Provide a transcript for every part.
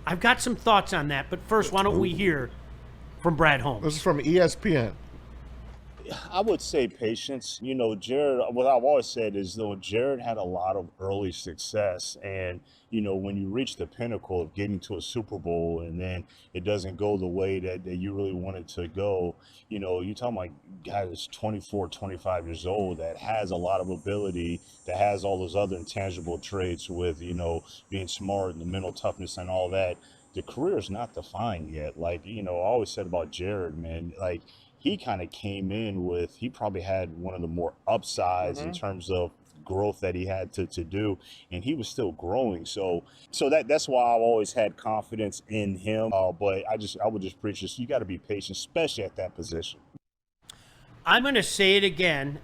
I've got some thoughts on that, but first, why don't we hear from Brad Holmes? This is from ESPN. I would say patience. Jared, what I've always said is, though, Jared had a lot of early success. And, when you reach the pinnacle of getting to a Super Bowl and then it doesn't go the way that you really want it to go, you're talking about a guy that's 24, 25 years old that has a lot of ability, that has all those other intangible traits with, being smart and the mental toughness and all that. The career is not defined yet. Like, I always said about Jared, man, like, he kind of came in with, he probably had one of the more upsides in terms of growth that he had to do, and he was still growing. So that's why I've always had confidence in him. But I would just preach this: you got to be patient, especially at that position. I'm going to say it again.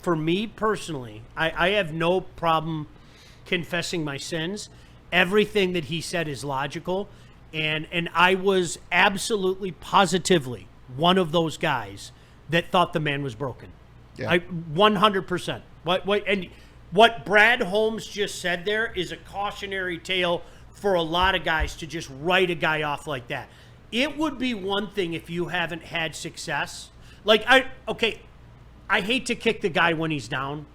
For me personally, I have no problem confessing my sins. Everything that he said is logical, and I was absolutely positively one of those guys that thought the man was broken. Yeah. 100%. What Brad Holmes just said there is a cautionary tale for a lot of guys to just write a guy off like that. It would be one thing if you haven't had success. Like, I hate to kick the guy when he's down,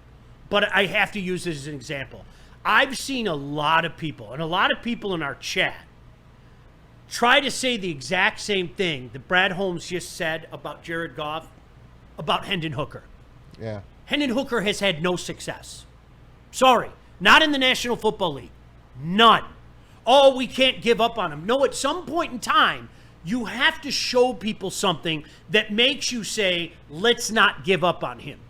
but I have to use this as an example. I've seen a lot of people, and a lot of people in our chat, try to say the exact same thing that Brad Holmes just said about Jared Goff, about Hendon Hooker. Yeah. Hendon Hooker has had no success. Sorry, not in the National Football League. None. Oh, we can't give up on him. No, at some point in time, you have to show people something that makes you say, let's not give up on him.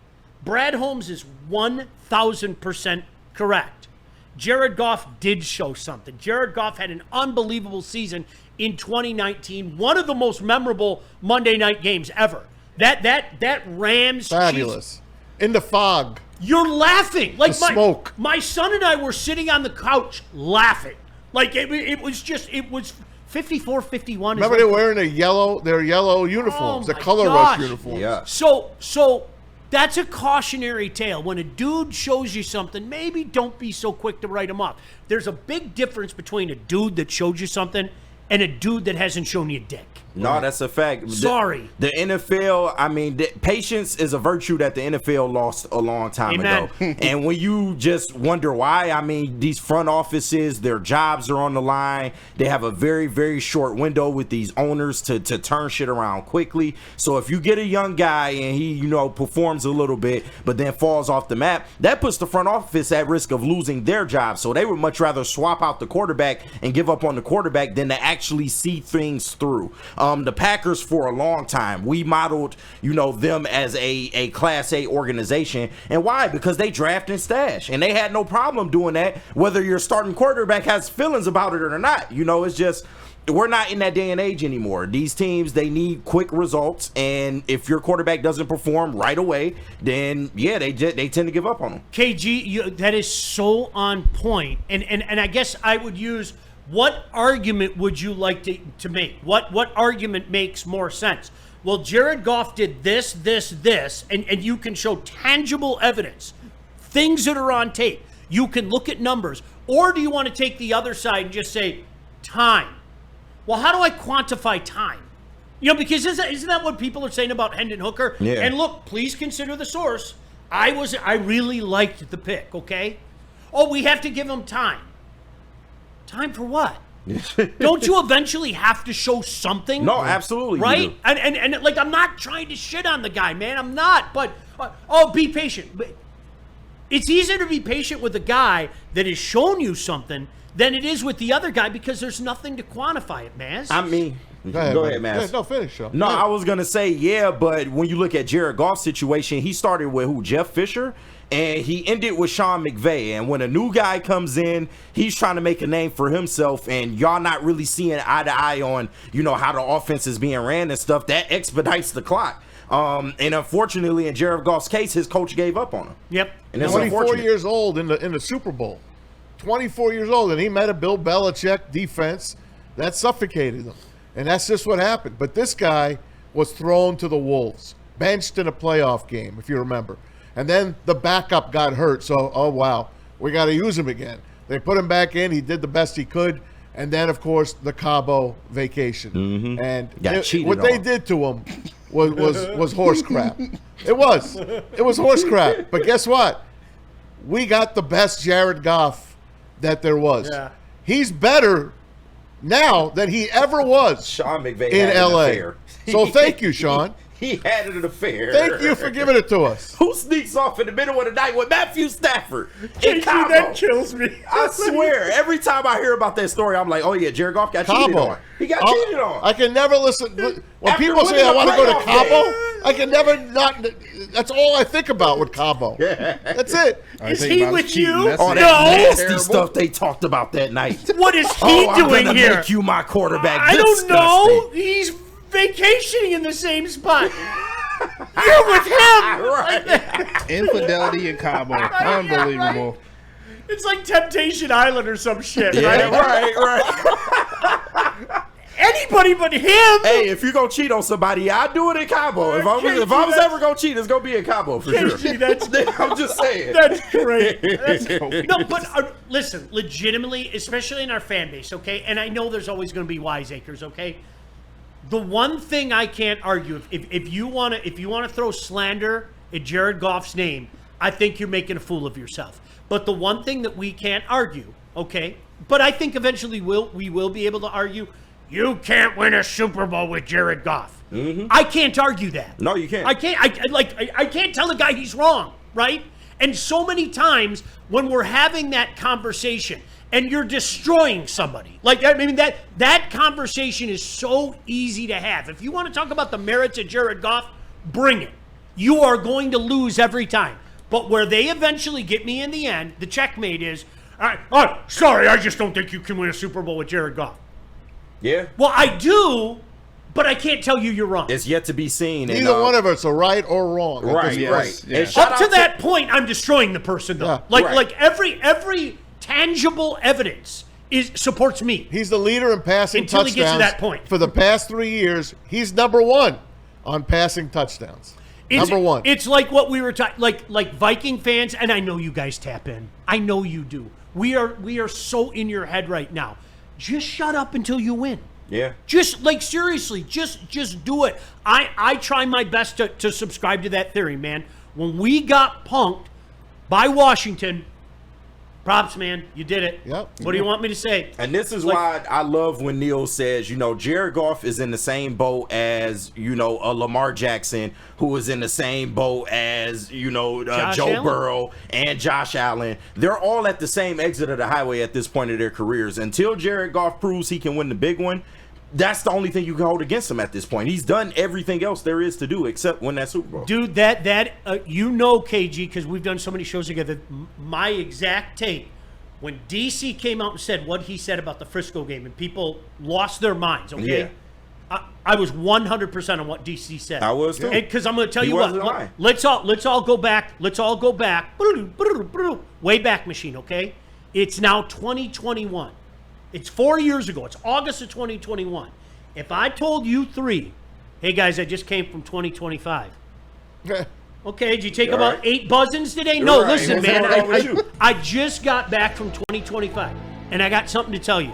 Brad Holmes is 1,000% correct. Jared Goff did show something. Jared Goff had an unbelievable season in 2019, one of the most memorable Monday night games ever. That Rams Fabulous. Chiefs, in the fog. You're laughing. Like the smoke. My son and I were sitting on the couch laughing. Like it was 54-51. Remember, they were wearing their yellow uniforms, Oh the my color gosh. rush uniforms. Yeah. So that's a cautionary tale. When a dude shows you something, maybe don't be so quick to write him off. There's a big difference between a dude that showed you something and a dude that hasn't shown you dick. No, that's a fact. Sorry. The NFL, I mean, patience is a virtue that the NFL lost a long time Amen. ago. And when you just wonder why, I mean, these front offices, their jobs are on the line. They have a very, very short window with these owners to turn shit around quickly. So if you get a young guy and he, performs a little bit, but then falls off the map, that puts the front office at risk of losing their job. So they would much rather swap out the quarterback and give up on the quarterback than to actually see things through. The Packers, for a long time, we modeled, them as a Class A organization. And why? Because they draft and stash. And they had no problem doing that, whether your starting quarterback has feelings about it or not. It's just, we're not in that day and age anymore. These teams, they need quick results. And if your quarterback doesn't perform right away, then, yeah, they tend to give up on them. KG, that is so on point. And I guess I would use... What argument would you like to make? What argument makes more sense? Well, Jared Goff did this, and you can show tangible evidence, things that are on tape. You can look at numbers. Or do you want to take the other side and just say, time? Well, how do I quantify time? Because isn't that what people are saying about Hendon Hooker? Yeah. And look, please consider the source. I really liked the pick, okay? Oh, we have to give him time. Time for what? Don't you eventually have to show something? No, absolutely. Right? And like, I'm not trying to shit on the guy, man. I'm not. But, be patient. It's easier to be patient with a guy that has shown you something than it is with the other guy because there's nothing to quantify it, Maz. I mean... Go ahead, man. Yeah, no, finish, Sean. No, I was going to say, yeah, but when you look at Jared Goff's situation, he started with who? Jeff Fisher? And he ended with Sean McVay. And when a new guy comes in, he's trying to make a name for himself, and y'all not really seeing eye to eye on, how the offense is being ran and stuff. That expedites the clock. And unfortunately, in Jared Goff's case, his coach gave up on him. Yep. And it's 24 years old in the Super Bowl. 24 years old, and he met a Bill Belichick defense that suffocated him. And that's just what happened. But this guy was thrown to the wolves, benched in a playoff game, if you remember. And then the backup got hurt. So, oh, wow, we got to use him again. They put him back in. He did the best he could. and then of course the Cabo vacation. And Got cheated what they on. did to him was horse crap. It was horse crap. But guess what? We got the best Jared Goff that there was. Yeah. He's better now than he ever was Sean McVay in had an LA. affair. So thank you, Sean. He had an affair. Thank you for giving it to us. Who sneaks off in the middle of the night with Matthew Stafford in JG, Cabo? that kills me. I swear, every time I hear about that story, I'm like, oh yeah, Jared Goff got cheated Cabo. on. He got cheated on. I can never listen. When After people say winning I a want to go to playoff Cabo, game. I can never not. That's all I think about with Cabo. That's it. Is he with you? All No. that nasty stuff they talked about that night. What is he Oh, I'm doing gonna here? make you my quarterback. I don't know. Disgusting. He's vacationing in the same spot. You're with him. Right. Infidelity in Cabo. Unbelievable. It's like Temptation Island or some shit, Yeah, right? right. Anybody but him. Hey, if you gonna cheat on somebody, I do it in Cabo. If I was ever gonna cheat, it's gonna be in Cabo for sure. KG, that's I'm just saying. That's great. No, but listen, legitimately, especially in our fan base, okay? And I know there's always going to be wiseacres, okay? The one thing I can't argue, if you want to throw slander at Jared Goff's name, I think you're making a fool of yourself. But the one thing that we can't argue, okay? But I think eventually we will be able to argue. You can't win a Super Bowl with Jared Goff. Mm-hmm. I can't argue that. No, you can't. I can't. I can't tell the guy he's wrong, right? And so many times when we're having that conversation and you're destroying somebody, like I mean that conversation is so easy to have. If you want to talk about the merits of Jared Goff, bring it. You are going to lose every time. But where they eventually get me in the end, the checkmate is, sorry, I just don't think you can win a Super Bowl with Jared Goff. Yeah. Well, I do, but I can't tell you you're wrong. It's yet to be seen. Neither one of us are right or wrong. at Right, this Yes, right. yes. And shout Up to out that point, I'm destroying the person, though. Yeah. Like every tangible evidence supports me. He's the leader in passing Until he touchdowns. gets to that point. For the past 3 years, he's number one on passing touchdowns. Number one. It's like what we were talking, like Viking fans, and I know you guys tap in. I know you do. We are so in your head right now. Just shut up until you win. Yeah. Just like seriously, just do it. I try my best to subscribe to that theory, man. When we got punked by Washington, props, man. You did it. Yep. What do you want me to say? And this is Like- why I love when Neil says, Jared Goff is in the same boat as, a Lamar Jackson, who is in the same boat as, Joe Allen? Burrow and Josh Allen. They're all at the same exit of the highway at this point of their careers. Until Jared Goff proves he can win the big one, that's the only thing you can hold against him at this point. He's done everything else there is to do except win that Super Bowl. Dude, that KG, because we've done so many shows together, my exact take, when DC came out and said what he said about the Frisco game, and people lost their minds, okay? Yeah. I was 100% on what DC said. I was too. Because I'm going to tell He you what. wasn't lying. Let's all go back. Way back machine, okay? It's now 2021. It's 4 years ago. It's August of 2021. If I told you three, hey guys, I just came from 2025. Okay, did you take You about all right? 8 buzzins today? No, right. listen, What's man. going on with you? I just got back from 2025, and I got something to tell you.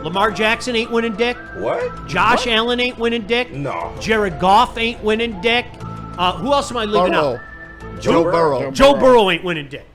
Lamar Jackson ain't winning dick. What? Josh What? Allen ain't winning dick. No. Jared Goff ain't winning dick. Who else am I leaving out? Joe Burrow. Joe Burrow ain't winning dick.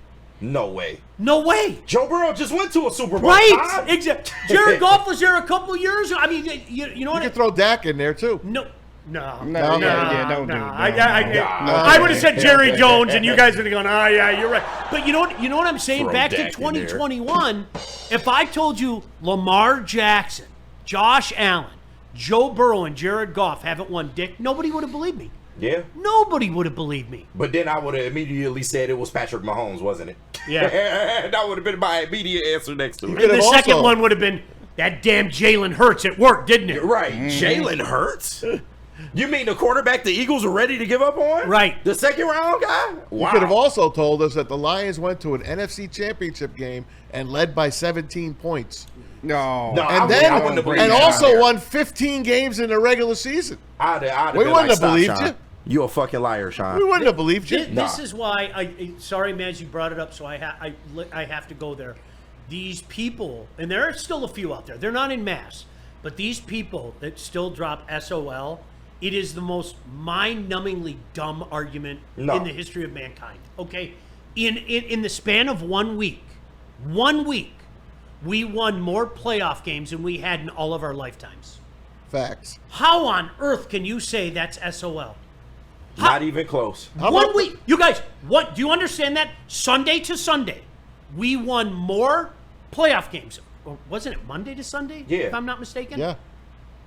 No way. No way. Joe Burrow just went to a Super Bowl. Right. Tom. Exactly. Jared Goff was there a couple years ago. I mean, you know You what? could throw Dak in there too. No. No, yeah, don't do it. I would have said Jerry Jones, and you guys would have gone, oh, yeah, you're right. But you know what I'm saying? Throw Back to Dak in there. 2021, if I told you Lamar Jackson, Josh Allen, Joe Burrow, and Jared Goff haven't won dick, nobody would have believed me. Yeah. Nobody would have believed me. But then I would have immediately said it was Patrick Mahomes, wasn't it? Yeah. That would have been my immediate answer next to You it. could And the have second also- one would have been, that damn Jalen Hurts. It worked, didn't it? Right. Jalen Hurts? You mean the quarterback the Eagles are ready to give up on? Right. The second round guy? You Wow. could have also told us that the Lions went to an NFC Championship game and led by 17 points. No. No, And I wouldn't have believed and that also out there. won 15 games in the regular season. I'd have We been wouldn't have "Stop, believed Sean. you." You a fucking liar, Sean. We wouldn't have believed you. This is why sorry, Maz, you brought it up, so I have to go there. these people, and there are still a few out there, they're not in mass, but these people that still drop SOL, it is the most mind-numbingly dumb argument in the history of mankind. Okay? In the span of 1 week, we won more playoff games than we had in all of our lifetimes. Facts. How on earth can you say that's SOL? Not even close. 1 week. You guys, what do you understand that? Sunday to Sunday, we won more playoff games. Or wasn't it Monday to Sunday? Yeah. If I'm not mistaken? Yeah.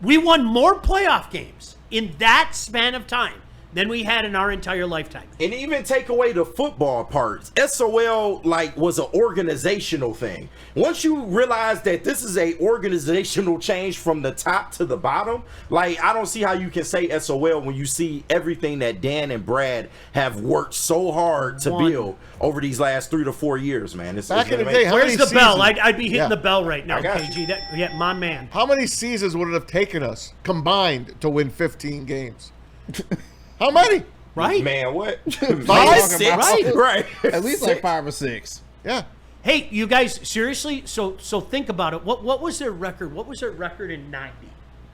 We won more playoff games in that span of time than we had in our entire lifetime. And even take away the football parts, SOL was an organizational thing. Once you realize that this is a organizational change from the top to the bottom, I don't see how you can say SOL when you see everything that Dan and Brad have worked so hard to build over these last 3 to 4 years, man. Back in the day, how Where's many the bell? seasons- I'd be hitting Yeah. the bell right now, I got KG. My man. How many seasons would it have taken us combined to win 15 games? How many? Right? Man, what? 5, 6? Right. Right. At least like 5 or 6. Yeah. Hey, you guys, seriously? So think about it. What was their record? What was their record in 90?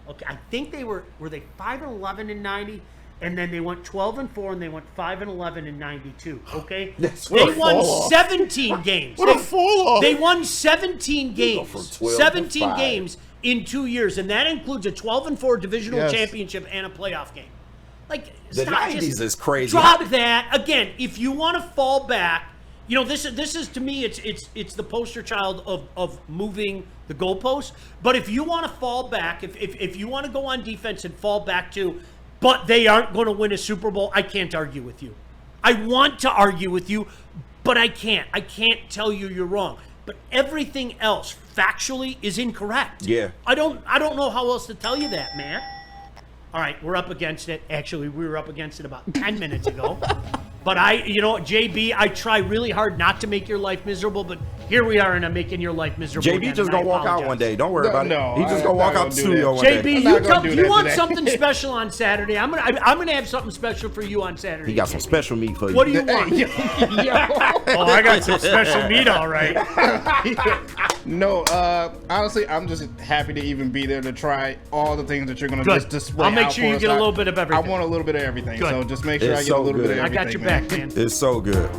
Okay, I think they were they 5-11 in 90, and then they went 12-4, and they went 5-11 in 92. Okay, That's they what a won fall off. 17 games. What a fall off. They won 17 games. from 12 to 17 5. games in 2 years, and that includes a 12-4 divisional Yes. championship and a playoff game. The stop, 90s just is crazy. Drop that again. If you want to fall back, this is to me, it's the poster child of moving the goalposts. But if you want to fall back, if you want to go on defense and fall back to, but they aren't going to win a Super Bowl, I can't argue with you. I want to argue with you, but I can't. I can't tell you you're wrong. But everything else factually is incorrect. Yeah. I don't know how else to tell you that, man. All right, we're up against it. Actually, we were up against it about 10 minutes ago. But JB, I try really hard not to make your life miserable, but here we are, and I'm making your life miserable. JB again, just and I gonna walk out apologize. one day. Don't worry about No, it. He just I'm gonna walk not out gonna the do studio that. one day. JB, I'm not gonna do you that want today. something special on Saturday? I'm gonna have something special for you on Saturday. He got some JB. special meat for you. What do you want? Yo. Oh, I got some special meat, all right. No, honestly, I'm just happy to even be there to try all the things that you're going to Good. just display. I'll make out sure for you us. get a little bit of everything. I want a little bit of everything. Good. So just make sure It's I get a so little good. bit of I everything. got your man. back, man. It's so good.